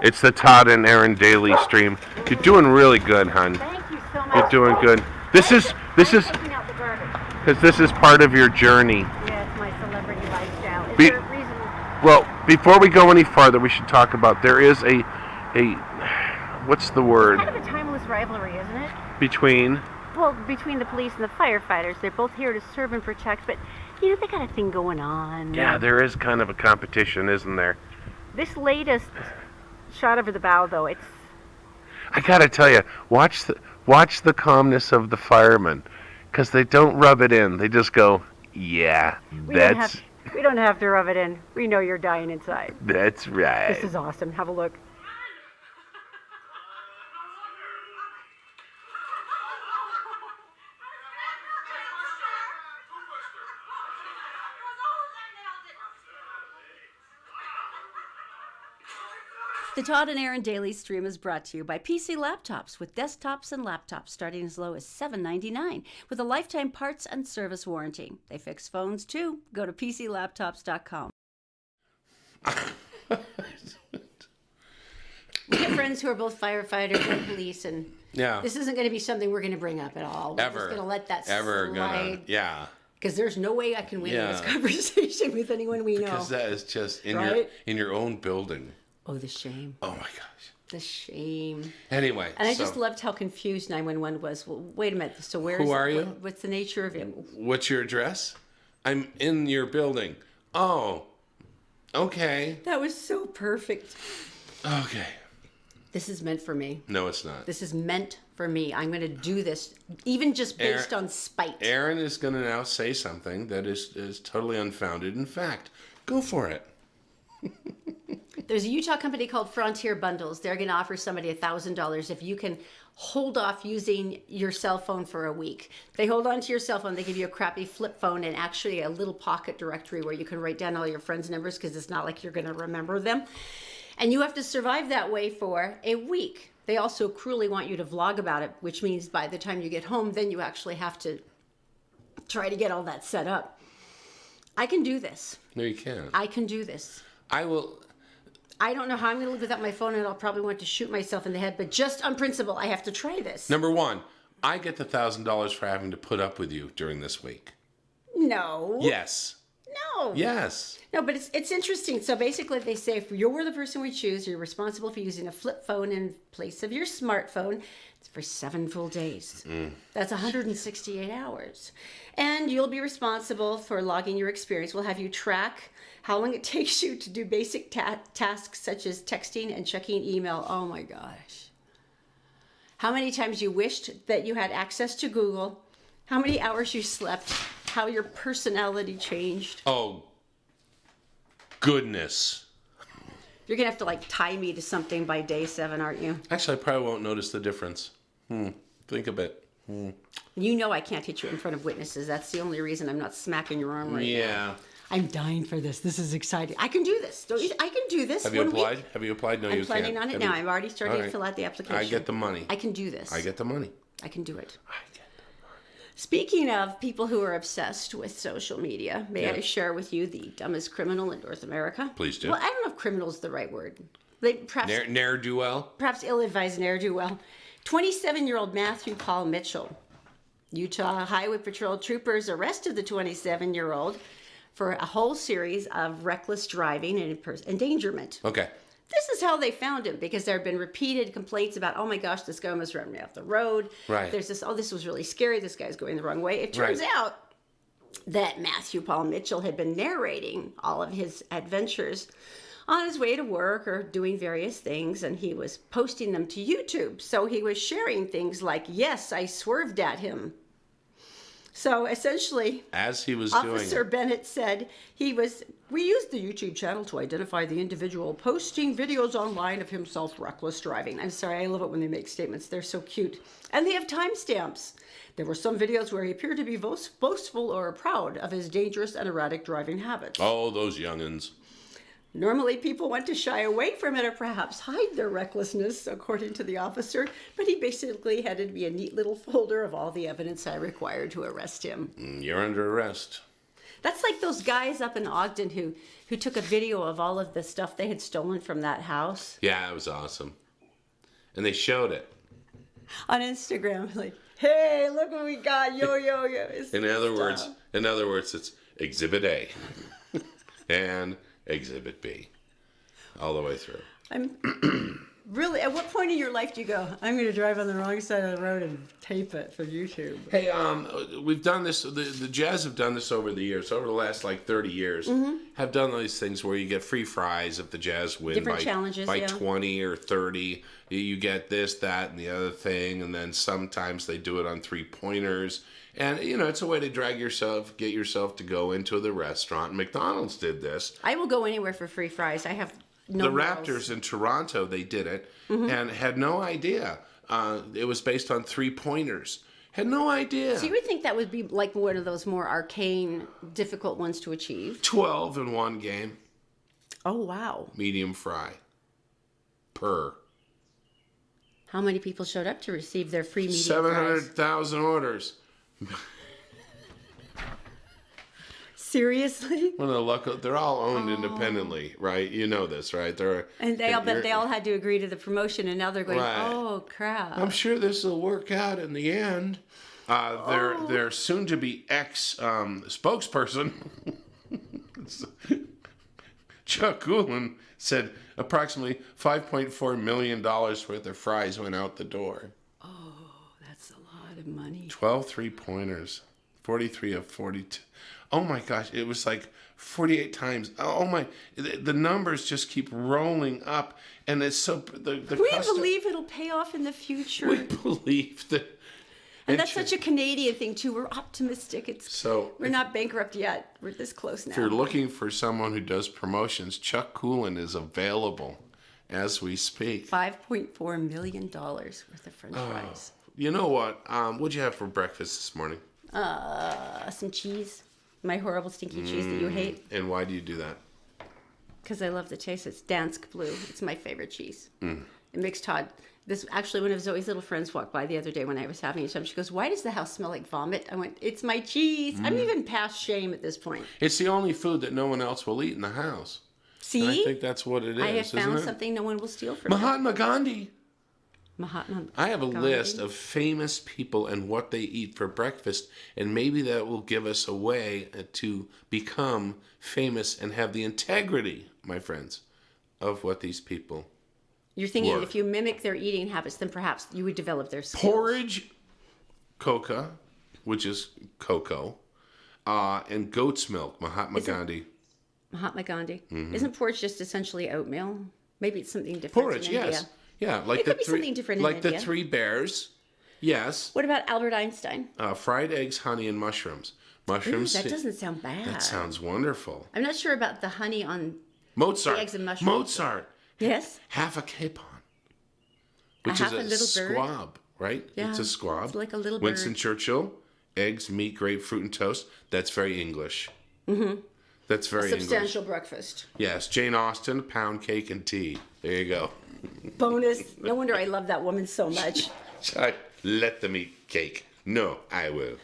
It's the Todd and Erin daily stream. You're doing really good, hon. Thank you so much. You're doing good. This is Taking out the garbage. because this is part of your journey. Yeah, it's my celebrity lifestyle. Is there a reason? Well, before we go any farther, we should talk about there is a what's the word? It's kind of a timeless rivalry, isn't it? Between Between the police and the firefighters. They're both here to serve and protect, but they got a thing going on. Yeah, there is kind of a competition, isn't there? This latest shot over the bow, though, it's I gotta tell you, watch the calmness of the firemen, because they don't rub it in. They just go, yeah, we don't have to rub it in. We know you're dying inside. That's right. This is awesome. Have a look. The Todd and Erin Daily Stream is brought to you by PC Laptops, with desktops and laptops starting as low as $7.99 with a lifetime parts and service warranty. They fix phones too. Go to PCLaptops.com. We have friends who are both firefighters and police, and this isn't going to be something we're going to bring up at all. We're just going to let that slide. Because there's no way I can win this conversation with anyone we know. Because that is just in your own building. Oh, the shame. Oh, my gosh. The shame. Anyway. And I just loved how confused 911 was. Well, wait a minute. So who are you? What's the nature of it? What's your address? I'm in your building. Oh, okay. That was so perfect. Okay. This is meant for me. No, it's not. This is meant for me. I'm going to do this, even just based on spite. Erin is going to now say something that is totally unfounded. In fact, go for it. There's a Utah company called Frontier Bundles. They're going to offer somebody $1,000 if you can hold off using your cell phone for a week. They hold on to your cell phone. They give you a crappy flip phone and actually a little pocket directory where you can write down all your friends' numbers, because it's not like you're going to remember them. And you have to survive that way for a week. They also cruelly want you to vlog about it, which means by the time you get home, then you actually have to try to get all that set up. I can do this. No, you can't. I can do this. I will. I don't know how I'm going to live without my phone, and I'll probably want to shoot myself in the head, but just on principle, I have to try this. Number one, I get the $1,000 for having to put up with you during this week. No. Yes. No. Yes. No, but it's interesting. So basically they say if you're the person we choose, you're responsible for using a flip phone in place of your smartphone for 7 full days. That's 168 hours. And you'll be responsible for logging your experience. We'll have you track how long it takes you to do basic tasks such as texting and checking email. Oh my gosh. How many times you wished that you had access to Google, how many hours you slept, how your personality changed. Oh, goodness. You're going to have to tie me to something by day 7, aren't you? Actually, I probably won't notice the difference. Think a bit. You know I can't hit you in front of witnesses. That's the only reason I'm not smacking your arm right now. Yeah. I'm dying for this. This is exciting. I can do this. I can do this. Have you applied? Have you applied? No, you can't. I'm planning on it now. I'm already starting to fill out the application. I get the money. I can do this. I get the money. I can do it. I get the money. Speaking of people who are obsessed with social media, may I share with you the dumbest criminal in North America? Please do. Well, I don't know if criminal is the right word. Perhaps ne'er-do-well? Perhaps ill-advised ne'er-do-well. 27-year-old Matthew Paul Mitchell. Utah Highway Patrol troopers arrested the 27-year-old for a whole series of reckless driving and endangerment. Okay. This is how they found him, because there have been repeated complaints about, oh my gosh, this guy almost ran me off the road. Right. There's this, oh, this was really scary. This guy's going the wrong way. It turns out that Matthew Paul Mitchell had been narrating all of his adventures on his way to work or doing various things, and he was posting them to YouTube. So he was sharing things like, yes, I swerved at him. So essentially, as he was Officer Bennett said we used the YouTube channel to identify the individual posting videos online of himself reckless driving. I'm sorry, I love it when they make statements. They're so cute. And they have timestamps. There were some videos where he appeared to be boastful or proud of his dangerous and erratic driving habits. Oh, those young'uns. Normally, people want to shy away from it or perhaps hide their recklessness, according to the officer, but he basically had to be a neat little folder of all the evidence I required to arrest him. You're under arrest. That's like those guys up in Ogden who took a video of all of the stuff they had stolen from that house Yeah, it was awesome. And they showed it. on Instagram. Like, hey, look what we got, yo. In other words, it's Exhibit A and Exhibit B, all the way through. I'm really. At what point in your life do you go, I'm going to drive on the wrong side of the road and tape it for YouTube? Hey, we've done this. The Jazz have done this over the years, over the last like 30 years. Have done these things where you get free fries if the Jazz win Different by challenges, 20 or 30. You get this, that, and the other thing, and then sometimes they do it on 3-pointers. And it's a way to get yourself to go into the restaurant. McDonald's did this. I will go anywhere for free fries. I have no The morals. Raptors in Toronto, they did it and had no idea. It was based on 3-pointers. Had no idea. So you would think that would be like one of those more arcane, difficult ones to achieve? 12 in one game. Oh, wow. Medium fry. Per. How many people showed up to receive their free medium fries? 700,000 orders. Seriously? One of the luck. They're all owned independently, right? You know this, right? And they all had to agree to the promotion, and now they're going, Right. oh, crap. I'm sure this will work out in the end. Their soon-to-be spokesperson, Chuck Coolin, said approximately $5.4 million worth of fries went out the door. Oh, that's a lot of money. 12 3-pointers, 43 of 42. Oh my gosh, it was like 48 times. Oh my, the numbers just keep rolling up, and it's so the We believe it'll pay off in the future. We believe that. And that's such a Canadian thing, too. We're optimistic. We're If not bankrupt yet. We're this close now. you're looking for someone who does promotions, Chuck Coolin is available as we speak. $5.4 million worth of French fries. You know what? What'd you have for breakfast this morning? Some cheese. My horrible stinky cheese that you hate. And why do you do that? Because I love the taste. It's Dansk Blue. It's my favorite cheese. It makes Todd. This actually, one of Zoe's little friends walked by the other day when I was having some. She goes, "Why does the house smell like vomit?" I went, "It's my cheese." I'm even past shame at this point. It's the only food that no one else will eat in the house. See, And I think that's what it is. I have found isn't it? something no one will steal from me. Mahatma Gandhi. Mahatma. I have a Gandhi. list of famous people and what they eat for breakfast, and maybe that will give us a way to become famous and have the integrity, my friends, of what these people. You're thinking Work. if you mimic their eating habits, then perhaps you would develop their skills. Porridge, coca, which is cocoa, and goat's milk, Mahatma Gandhi. Mahatma Gandhi. Isn't porridge just essentially oatmeal? Maybe it's something different. Porridge, in yes. India. Yeah, like It the could be three, something different in like the India. 3 bears. Yes. What about Albert Einstein? Fried eggs, honey, and mushrooms. Mushrooms. Ooh, that doesn't sound bad. That sounds wonderful. I'm not sure about the honey on. Mozart. eggs and mushrooms. Mozart. Yes. Half a capon. Which half is a little bird? squab, right? Yeah, It's a squab. it's like a little Winston bird. Churchill, eggs, meat, grapefruit, and toast. That's very English. Mm-hmm. That's very Substantial English. breakfast. Yes, Jane Austen, pound cake and tea. There you go. Bonus. No wonder I love that woman so much. Let them eat cake. No, I will.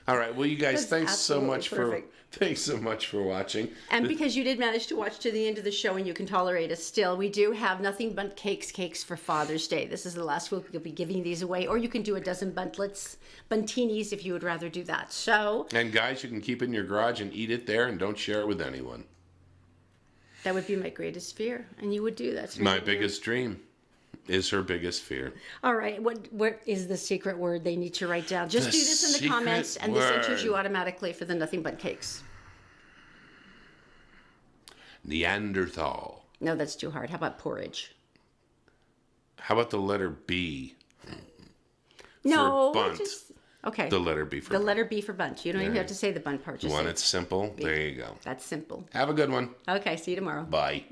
All right. Well, you guys, That's thanks so absolutely much perfect. thanks so much for watching. And because you did manage to watch to the end of the show and you can tolerate us still, we do have nothing but cakes for Father's Day. This is the last week we'll be giving these away. Or you can do a dozen buntinis if you would rather do that. So And guys, you can keep it in your garage and eat it there, and don't share it with anyone. that would be my greatest fear. And you would do that. My biggest dream is her biggest fear. All right. What is the secret word they need to write down? Just The do this in the secret comments, and this enters word. you automatically for the Nothing But Cakes. Neanderthal. No, that's too hard. How about porridge? How about the letter B? No. bunt. Okay. The letter B for The bunt. letter B for bunt. You don't even Yeah. have to say the bunt part. You Just want say it simple? There you go. That's simple. Have a good one. Okay. See you tomorrow. Bye.